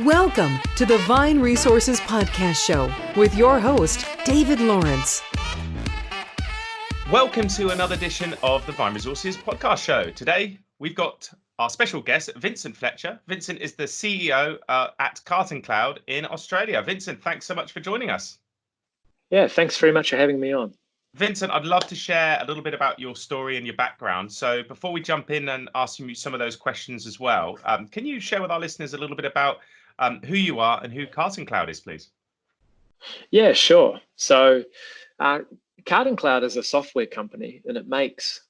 Welcome to the Vine Resources Podcast Show with your host, David Lawrence. Welcome to another edition of the Vine Resources Podcast Show. Today, we've got our special guest, Vincent Fletcher. Vincent is the CEO at CartonCloud in Australia. Vincent, thanks so much for joining us. Yeah, thanks very much for having me on. Vincent, I'd love to share a little bit about your story and your background. So before we jump in and ask you some of those questions as well, can you share with our listeners a little bit about who you are and who CartonCloud is, please? Yeah, sure. So CartonCloud is a software company and it makes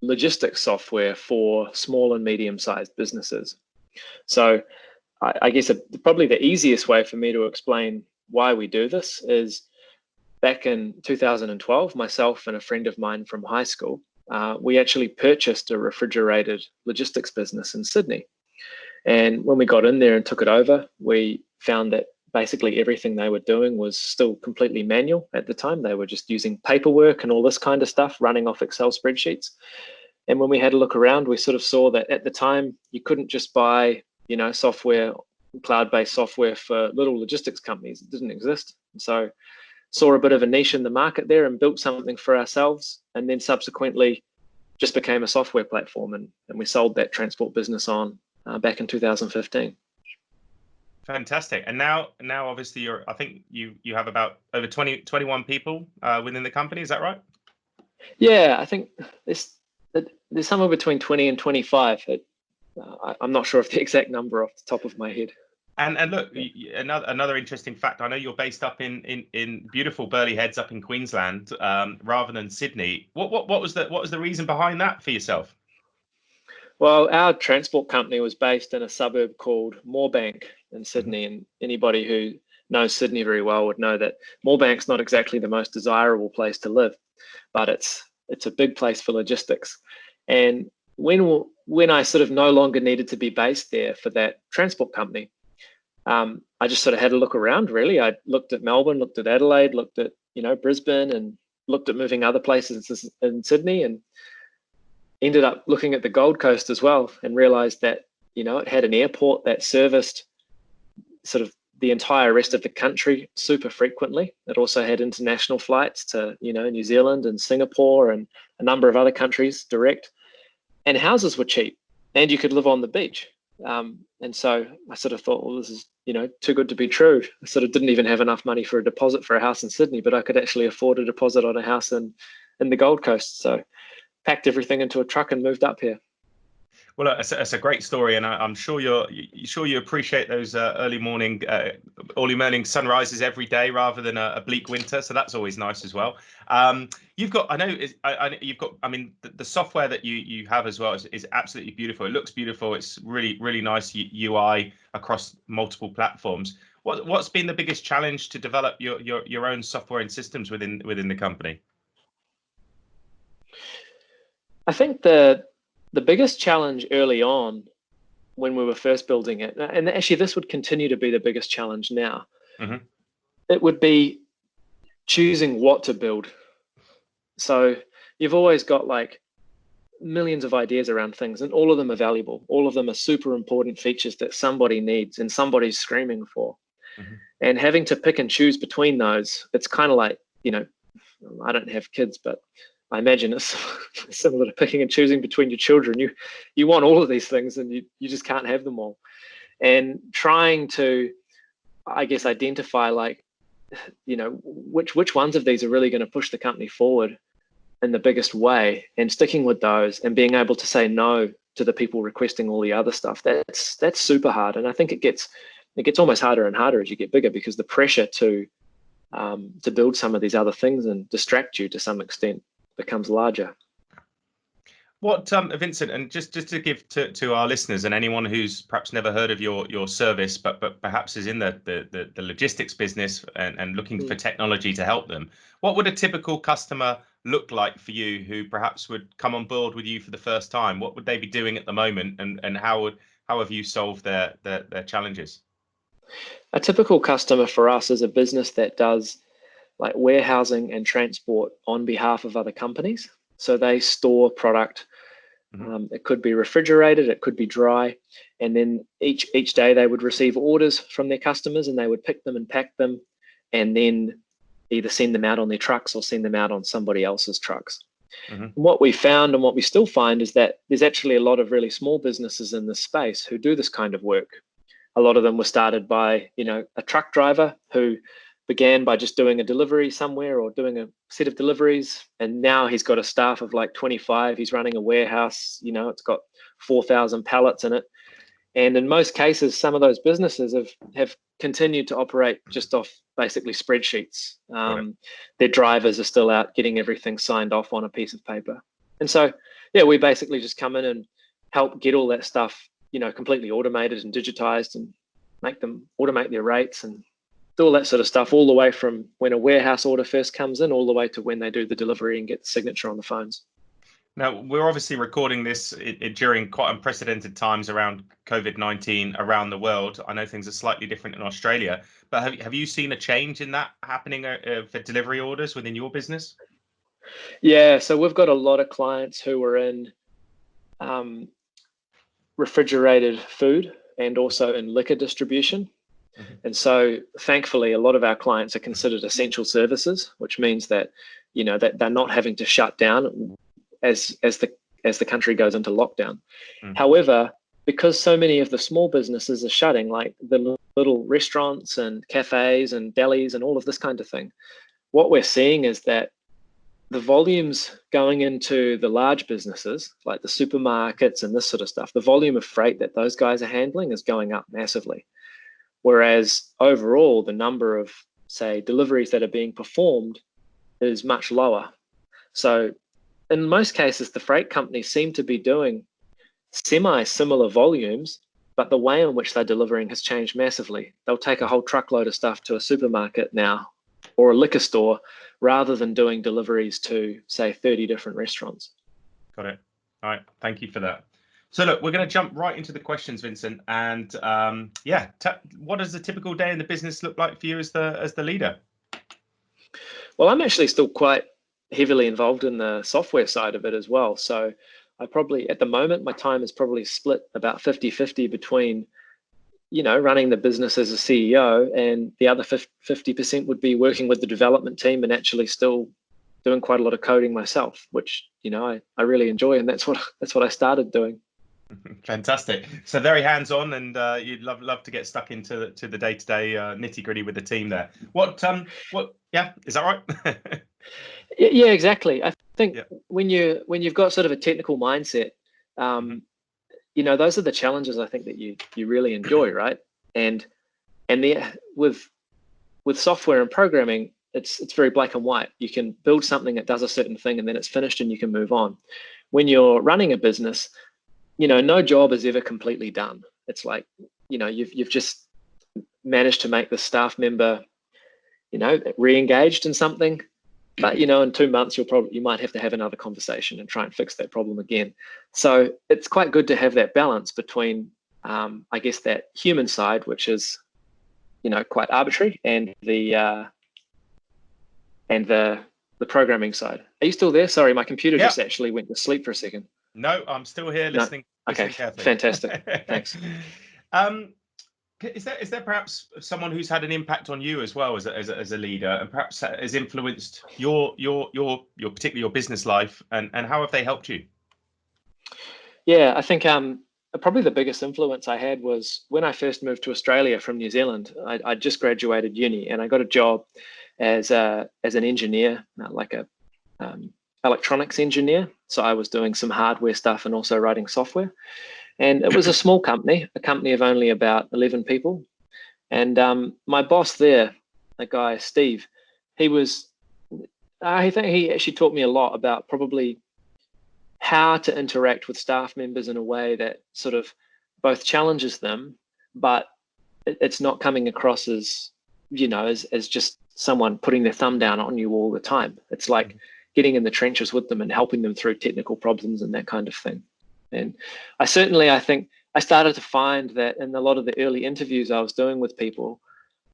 logistics software for small and medium-sized businesses. So I guess probably the easiest way for me to explain why we do this is back in 2012, myself and a friend of mine from high school, we actually purchased a refrigerated logistics business in Sydney. And when we got in there and took it over, we found that basically everything they were doing was still completely manual at the time. They were just using paperwork and all this kind of stuff running off Excel spreadsheets. And when we had a look around, we sort of saw that at the time, you couldn't just buy, software, cloud-based software for little logistics companies. It didn't exist. And so saw a bit of a niche in the market there and built something for ourselves. And then subsequently just became a software platform. And we sold that transport business on back in 2015. Fantastic. And now obviously I think you have about over 21 people within the company. Is that right? Yeah, I think there's somewhere between 20 and 25. I'm not sure of the exact number off the top of my head. And look, another interesting fact. I know you're based up in beautiful Burleigh Heads up in Queensland, rather than Sydney. What was the reason behind that for yourself? Well, our transport company was based in a suburb called Moorebank in Sydney, and anybody who knows Sydney very well would know that Moorebank's not exactly the most desirable place to live, but it's a big place for logistics. And when I sort of no longer needed to be based there for that transport company, I just sort of had a look around, really. I looked at Melbourne, looked at Adelaide, looked at, Brisbane, and looked at moving other places in Sydney, and ended up looking at the Gold Coast as well and realized that, it had an airport that serviced sort of the entire rest of the country super frequently. It also had international flights to, New Zealand and Singapore and a number of other countries direct, and houses were cheap and you could live on the beach. And so I sort of thought, well, this is, too good to be true. I sort of didn't even have enough money for a deposit for a house in Sydney, but I could actually afford a deposit on a house in the Gold Coast. So packed everything into a truck and moved up here. Well, it's a great story, and I'm sure you appreciate those early morning sunrises every day rather than a bleak winter. So that's always nice as well. You've got, the software that you have as well is absolutely beautiful. It looks beautiful. It's really, really nice UI across multiple platforms. What's been the biggest challenge to develop your own software and systems within the company? I think the biggest challenge early on when we were first building it, and actually this would continue to be the biggest challenge now, it would be choosing what to build. So you've always got like millions of ideas around things, and all of them are valuable. All of them are super important features that somebody needs and somebody's screaming for. And having to pick and choose between those, it's kind of like, I don't have kids, but I imagine it's similar to picking and choosing between your children. You want all of these things and you just can't have them all. And trying to, I guess, identify which ones of these are really going to push the company forward in the biggest way, and sticking with those and being able to say no to the people requesting all the other stuff. That's super hard. And I think it gets almost harder and harder as you get bigger, because the pressure to build some of these other things and distract you to some extent becomes larger. What, Vincent, and just to give to our listeners and anyone who's perhaps never heard of your service, but perhaps is in the logistics business and looking for technology to help them, what would a typical customer look like for you who perhaps would come on board with you for the first time? What would they be doing at the moment, and how have you solved their challenges? A typical customer for us is a business that does like warehousing and transport on behalf of other companies. So they store product It could be refrigerated, it could be dry, and then each day they would receive orders from their customers, and they would pick them and pack them, and then either send them out on their trucks or send them out on somebody else's trucks. And what we found, and what we still find, is that there's actually a lot of really small businesses in this space who do this kind of work. A lot of them were started by, a truck driver who began by just doing a delivery somewhere or doing a set of deliveries, and now he's got a staff of like 25. He's running a warehouse, it's got 4,000 pallets in it. And in most cases, some of those businesses have continued to operate just off basically spreadsheets. Their drivers are still out getting everything signed off on a piece of paper. And so, we basically just come in and help get all that stuff, completely automated and digitized, and make them automate their rates and do all that sort of stuff, all the way from when a warehouse order first comes in, all the way to when they do the delivery and get the signature on the phones. Now, we're obviously recording this during quite unprecedented times around COVID-19 around the world. I know things are slightly different in Australia, but have you seen a change in that happening for delivery orders within your business? Yeah, so we've got a lot of clients who are in refrigerated food and also in liquor distribution. And so thankfully, a lot of our clients are considered essential services, which means that, that they're not having to shut down as the country goes into lockdown. However, because so many of the small businesses are shutting, like the little restaurants and cafes and delis and all of this kind of thing, what we're seeing is that the volumes going into the large businesses, like the supermarkets and this sort of stuff, the volume of freight that those guys are handling is going up massively. Whereas overall, the number of, say, deliveries that are being performed is much lower. So in most cases, the freight companies seem to be doing semi-similar volumes, but the way in which they're delivering has changed massively. They'll take a whole truckload of stuff to a supermarket now or a liquor store rather than doing deliveries to, say, 30 different restaurants. Got it. All right. Thank you for that. So look, we're going to jump right into the questions, Vincent. And what does a typical day in the business look like for you as the leader? Well, I'm actually still quite heavily involved in the software side of it as well. So I probably, at the moment, my time is probably split about 50-50 between, running the business as a CEO, and the other 50% would be working with the development team and actually still doing quite a lot of coding myself, which, I really enjoy. And that's what I started doing. Fantastic. So very hands-on, and you'd love to get stuck into the day-to-day nitty-gritty with the team there. Is that right? Yeah, exactly. I think when you've got sort of a technical mindset, those are the challenges I think that you really enjoy, right? And with software and programming, it's very black and white. You can build something that does a certain thing and then it's finished and you can move on. When you're running a business, no job is ever completely done. It's like, you've just managed to make the staff member, re-engaged in something, but in 2 months you might have to have another conversation and try and fix that problem again. So it's quite good to have that balance between, I guess, that human side, which is, quite arbitrary, and the programming side. Are you still there? Sorry, my computer just actually went to sleep for a second. No, I'm still here listening. No. Okay, carefully. Fantastic. Thanks. Is there perhaps someone who's had an impact on you as well as a leader, and perhaps has influenced your particularly your business life, and how have they helped you? Yeah, I think probably the biggest influence I had was when I first moved to Australia from New Zealand. I just graduated uni and I got a job as an engineer, like a electronics engineer. So I was doing some hardware stuff and also writing software. And it was a small company, a company of only about 11 people. And my boss there, a guy, Steve, I think he actually taught me a lot about probably how to interact with staff members in a way that sort of both challenges them, but it's not coming across as, as just someone putting their thumb down on you all the time. It's like getting in the trenches with them and helping them through technical problems and that kind of thing. And I think I started to find that in a lot of the early interviews I was doing with people,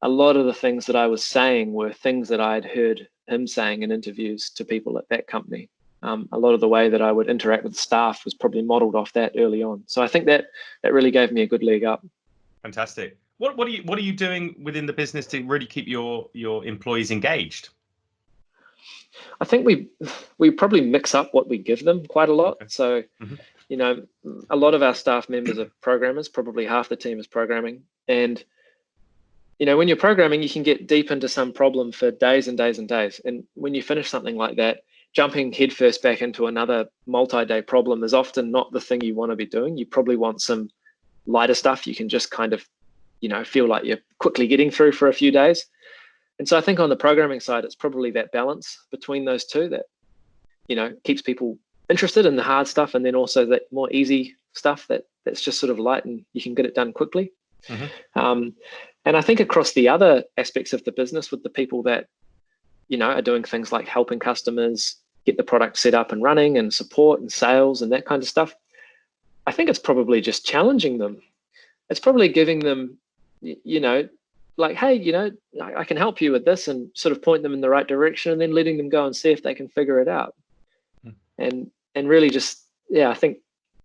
a lot of the things that I was saying were things that I had heard him saying in interviews to people at that company. A lot of the way that I would interact with staff was probably modeled off that early on. So I think that really gave me a good leg up. Fantastic. What are you doing within the business to really keep your employees engaged? I think we probably mix up what we give them quite a lot. Okay. So, a lot of our staff members are programmers, probably half the team is programming. And, when you're programming, you can get deep into some problem for days and days and days. And when you finish something like that, jumping headfirst back into another multi-day problem is often not the thing you want to be doing. You probably want some lighter stuff you can just kind of, feel like you're quickly getting through for a few days. And so I think on the programming side, it's probably that balance between those two that, keeps people interested in the hard stuff, and then also that more easy stuff that's just sort of light and you can get it done quickly. And I think across the other aspects of the business, with the people that, are doing things like helping customers get the product set up and running, and support and sales and that kind of stuff, I think it's probably just challenging them. It's probably giving them, like, hey, I can help you with this, and sort of point them in the right direction, and then letting them go and see if they can figure it out. And really just, I think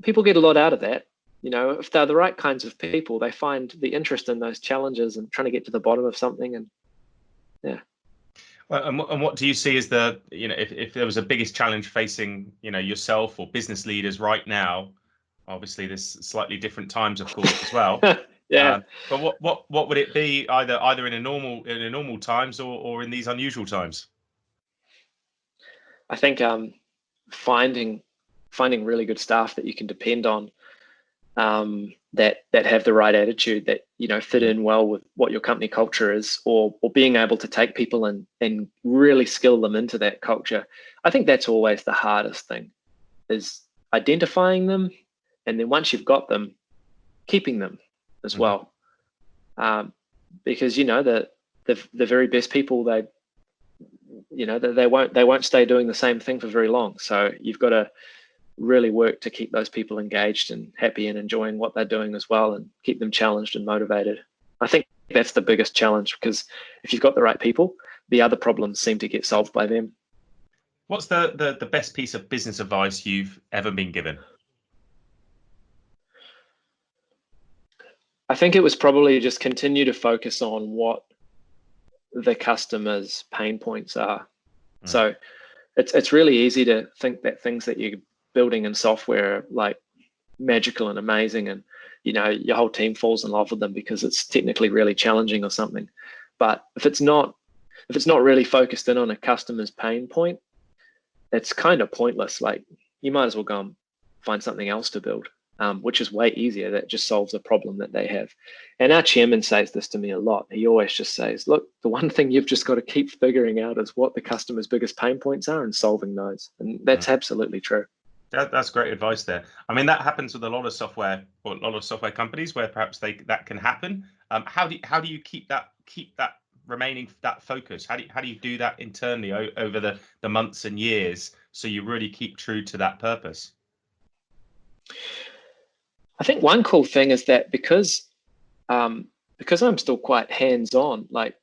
people get a lot out of that. If they're the right kinds of people, they find the interest in those challenges and trying to get to the bottom of something. And Well, and what do you see as the, if there was a biggest challenge facing, yourself or business leaders right now? Obviously, there's slightly different times, of course, as well. But what would it be, either in a normal times or in these unusual times? I think finding really good staff that you can depend on, that have the right attitude, that fit in well with what your company culture is, or being able to take people and really skill them into that culture. I think that's always the hardest thing, is identifying them, and then once you've got them, keeping them as well. Because the very best people, they won't stay doing the same thing for very long. So you've got to really work to keep those people engaged and happy and enjoying what they're doing as well, and keep them challenged and motivated. I think that's the biggest challenge, because if you've got the right people, the other problems seem to get solved by them. What's the best piece of business advice you've ever been given? I think it was probably just continue to focus on what the customer's pain points are. So it's really easy to think that things that you're building in software are like magical and amazing, and your whole team falls in love with them because it's technically really challenging or something. But if it's not really focused in on a customer's pain point, it's kind of pointless. Like, you might as well go and find something else to build, which is way easier. That just solves a problem that they have. And our chairman says this to me a lot. He always just says, look, the one thing you've just got to keep figuring out is what the customer's biggest pain points are, and solving those. And that's absolutely true. That's great advice there. I mean, that happens with a lot of software, or a lot of software companies, where perhaps that can happen. How do you keep that remaining, that focus? How do you do that internally over the months and years, so you really keep true to that purpose? I think one cool thing is that because I'm still quite hands-on, like,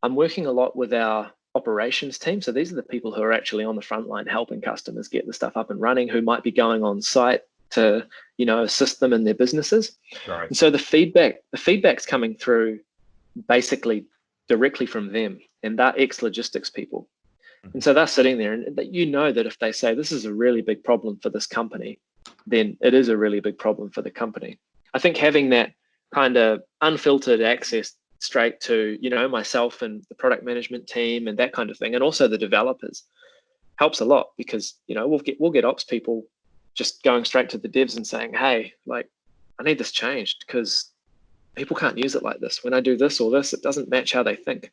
I'm working a lot with our operations team. So these are the people who are actually on the front line helping customers get the stuff up and running, who might be going on site to, assist them in their businesses. Right. And so the feedback's coming through basically directly from them, and they're ex-logistics people. And so they're sitting there, and that if they say this is a really big problem for this company, then it is a really big problem for the company. I think having that kind of unfiltered access straight to, myself and the product management team and that kind of thing, and also the developers, helps a lot, because, we'll get ops people just going straight to the devs and saying, hey, like, I need this changed because people can't use it like this. When I do this or this, it doesn't match how they think.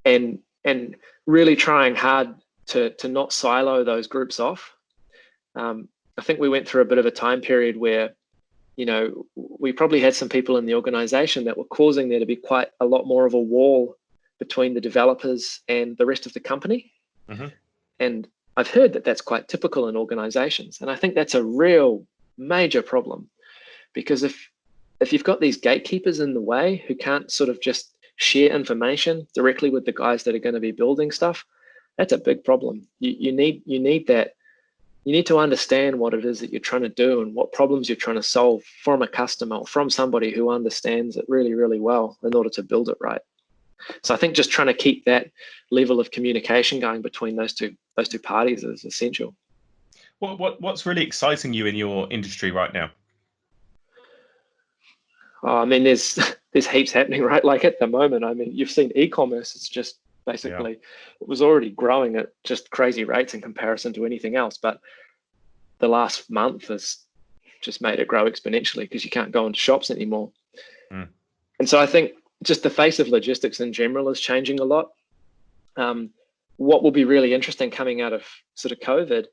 And really trying hard to not silo those groups off. I think we went through a bit of a time period where, we probably had some people in the organization that were causing there to be quite a lot more of a wall between the developers and the rest of the company. And I've heard that that's quite typical in organizations. And I think that's a real major problem, because if you've got these gatekeepers in the way who can't sort of just share information directly with the guys that are going to be building stuff, that's a big problem. You need that. You need to understand what it is that you're trying to do and what problems you're trying to solve from a customer or from somebody who understands it really, really well in order to build it right. So I think just trying to keep that level of communication going between those two parties is essential. What's really exciting you in your industry right now? I mean, there's heaps happening, right? Like at the moment, I mean, you've seen e-commerce. It's just basically, it was already growing at just crazy rates in comparison to anything else. But the last month has just made it grow exponentially because you can't go into shops anymore. And so I think just the face of logistics in general is changing a lot. What will be really interesting coming out of sort of COVID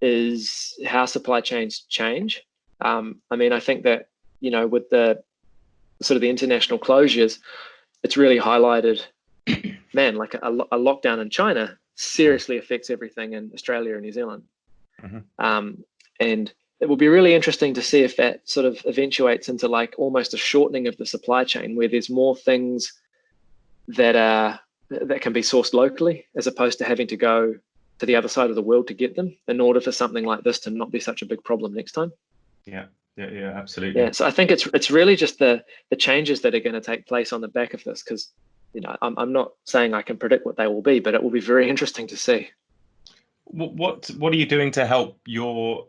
is how supply chains change. I mean, I think that, with the sort of the international closures, it's really highlighted, man, like a lockdown in China seriously affects everything in Australia and New Zealand. And it will be really interesting to see if that sort of eventuates into like almost a shortening of the supply chain, where there's more things that can be sourced locally as opposed to having to go to the other side of the world to get them, in order for something like this to not be such a big problem next time. Yeah, absolutely. Yeah, so I think it's really just the changes that are going to take place on the back of this, because I'm not saying I can predict what they will be, but it will be very interesting to see. What are you doing to help your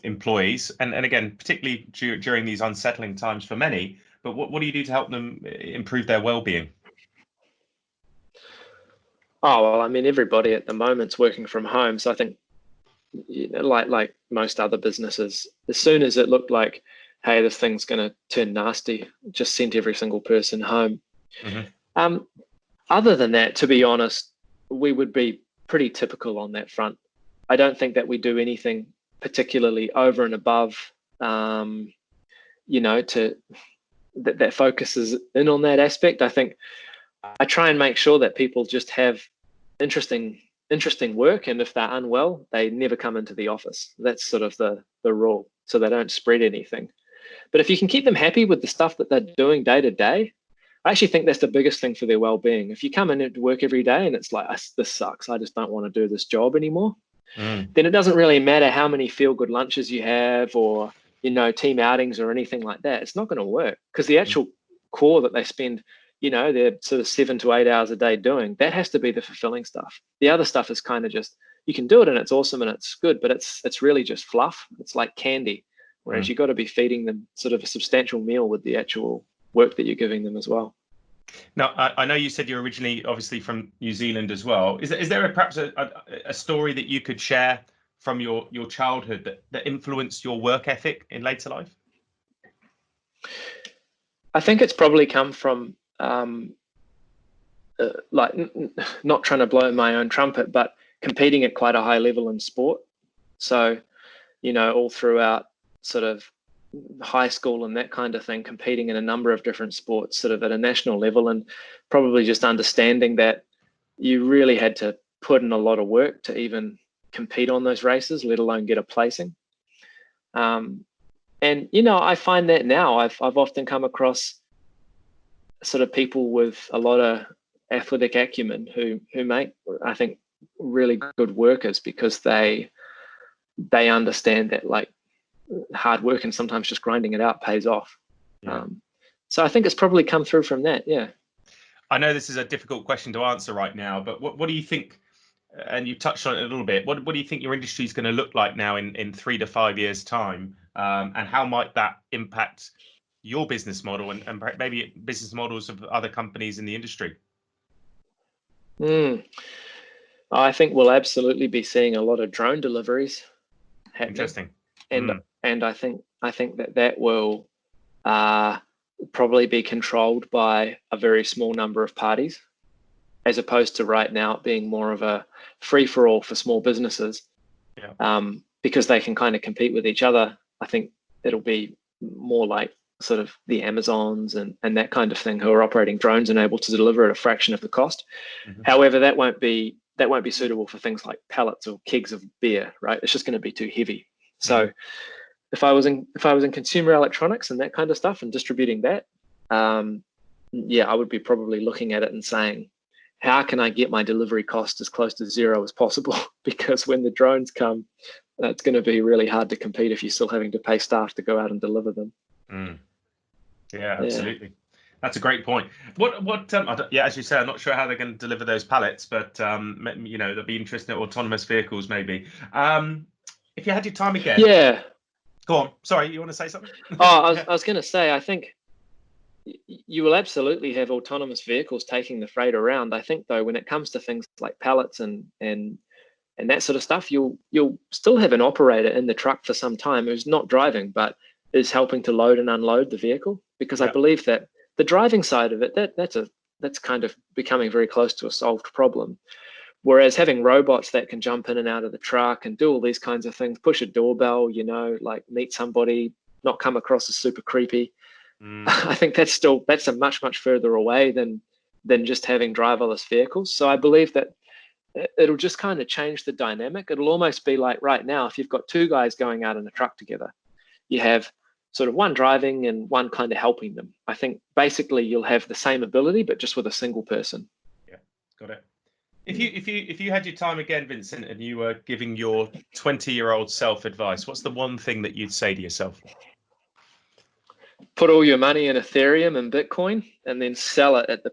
employees, and again, particularly during these unsettling times for many, but what do you do to help them improve their well-being? Oh, well, I mean, everybody at the moment's working from home. So I think, like most other businesses, as soon as it looked like, hey, this thing's going to turn nasty, just sent every single person home. Other than that, to be honest, we would be pretty typical on that front. I don't think that we do anything particularly over and above, that focuses in on that aspect. I think I try and make sure that people just have interesting work, and if they're unwell, they never come into the office. That's sort of the rule, so they don't spread anything. But if you can keep them happy with the stuff that they're doing day to day, I actually think that's the biggest thing for their well-being. If you come in to work every day and it's like, this sucks, I just don't want to do this job anymore, then it doesn't really matter how many feel-good lunches you have or team outings or anything like that. It's not going to work, because the actual core that they spend they're sort of 7 to 8 hours a day doing, that has to be the fulfilling stuff. The other stuff is kind of just, you can do it and it's awesome and it's good, but it's really just fluff. It's like candy, whereas you've got to be feeding them sort of a substantial meal with the actual work that you're giving them as well. Now, I know you said you're originally obviously from New Zealand as well. Is there perhaps a story that you could share from your childhood that influenced your work ethic in later life? I think it's probably come from not trying to blow my own trumpet, but competing at quite a high level in sport. So, all throughout sort of high school and that kind of thing, competing in a number of different sports sort of at a national level, and probably just understanding that you really had to put in a lot of work to even compete on those races, let alone get a placing. And, I find that now I've often come across sort of people with a lot of athletic acumen who make, I think, really good workers, because they understand that like hard work and sometimes just grinding it out pays off. So I think it's probably come through from that. Yeah. I know this is a difficult question to answer right now, but what do you think, and you touched on it a little bit, what do you think your industry is going to look like now in 3 to 5 years time, and how might that impact your business model and maybe business models of other companies in the industry? I think we'll absolutely be seeing a lot of drone deliveries happening. Interesting. And I think that will probably be controlled by a very small number of parties, as opposed to right now it being more of a free-for-all for small businesses. Because they can kind of compete with each other. I think it'll be more like sort of the Amazons and that kind of thing, who are operating drones and able to deliver at a fraction of the cost. However, that won't be suitable for things like pallets or kegs of beer, right? It's just going to be too heavy. So if I was in consumer electronics and that kind of stuff and distributing that, I would be probably looking at it and saying, how can I get my delivery cost as close to zero as possible? Because when the drones come, it's going to be really hard to compete if you're still having to pay staff to go out and deliver them. Yeah, absolutely. That's a great point. As you say, I'm not sure how they're going to deliver those pallets, but that'd be interesting. Autonomous vehicles, maybe. If you had your time again. Yeah. Go on. Sorry, you want to say something? I was going to say, I think you will absolutely have autonomous vehicles taking the freight around. I think, though, when it comes to things like pallets and that sort of stuff, you'll still have an operator in the truck for some time who's not driving, but is helping to load and unload the vehicle. Because I believe that the driving side of it, that's kind of becoming very close to a solved problem. Whereas having robots that can jump in and out of the truck and do all these kinds of things, push a doorbell, like meet somebody, not come across as super creepy. I think that's a much further away than just having driverless vehicles. So I believe that it'll just kind of change the dynamic. It'll almost be like right now, if you've got two guys going out in a truck together, you have sort of one driving and one kind of helping them. I think basically you'll have the same ability, but just with a single person. Yeah, got it. If you had your time again, Vincent, and you were giving your 20-year-old self advice, what's the one thing that you'd say to yourself? Put all your money in Ethereum and Bitcoin, and then sell it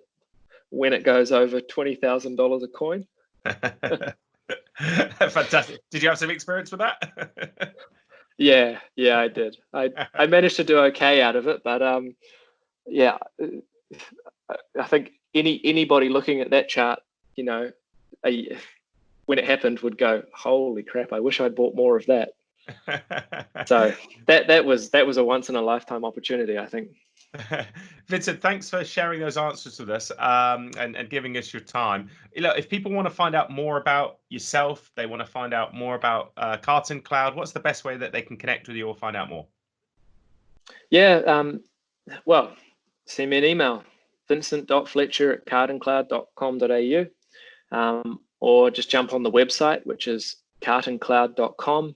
when it goes over $20,000 a coin. Fantastic. Did you have some experience with that? Yeah, I did. I managed to do okay out of it, but I think anybody looking at that chart, when it happened, would go, "Holy crap! I wish I'd bought more of that." So that was a once in a lifetime opportunity, I think. Vincent, thanks for sharing those answers with us and giving us your time. If people want to find out more about yourself, they want to find out more about CartonCloud, what's the best way that they can connect with you or find out more? Yeah, well, send me an email, vincent.fletcher@cartoncloud.com.au, or just jump on the website, which is cartoncloud.com.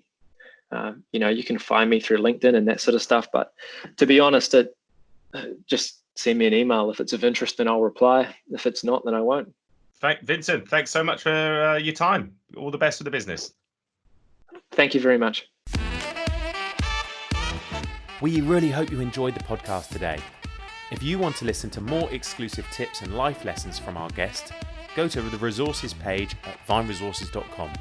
You can find me through LinkedIn and that sort of stuff. But to be honest, just send me an email. If it's of interest, then I'll reply. If it's not, then I won't. Vincent, thanks so much for your time. All the best for the business. Thank you very much. We really hope you enjoyed the podcast today. If you want to listen to more exclusive tips and life lessons from our guest, go to the resources page at vineresources.com.